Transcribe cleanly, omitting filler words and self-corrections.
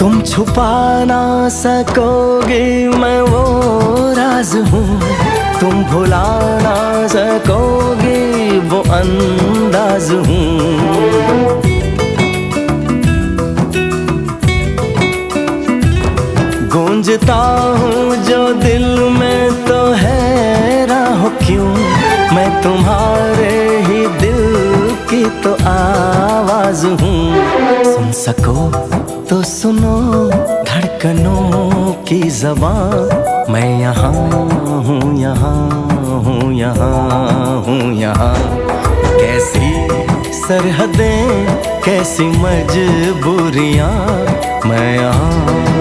तुम छुपा ना सकोगे मैं वो राज हूँ, तुम भुला ना सकोगे वो अंदाज हूँ। गूंजता हूँ जो दिल में तो हैरान हो क्यों, मैं तुम्हारे ही दिल की तो आवाज हूँ। सुन सको तो सुनो धड़कनों की ज़बान, मैं यहाँ हूँ, यहाँ हूँ, यहाँ हूँ, यहाँ। कैसी सरहदें कैसी मजबूरियाँ, मैं यहाँ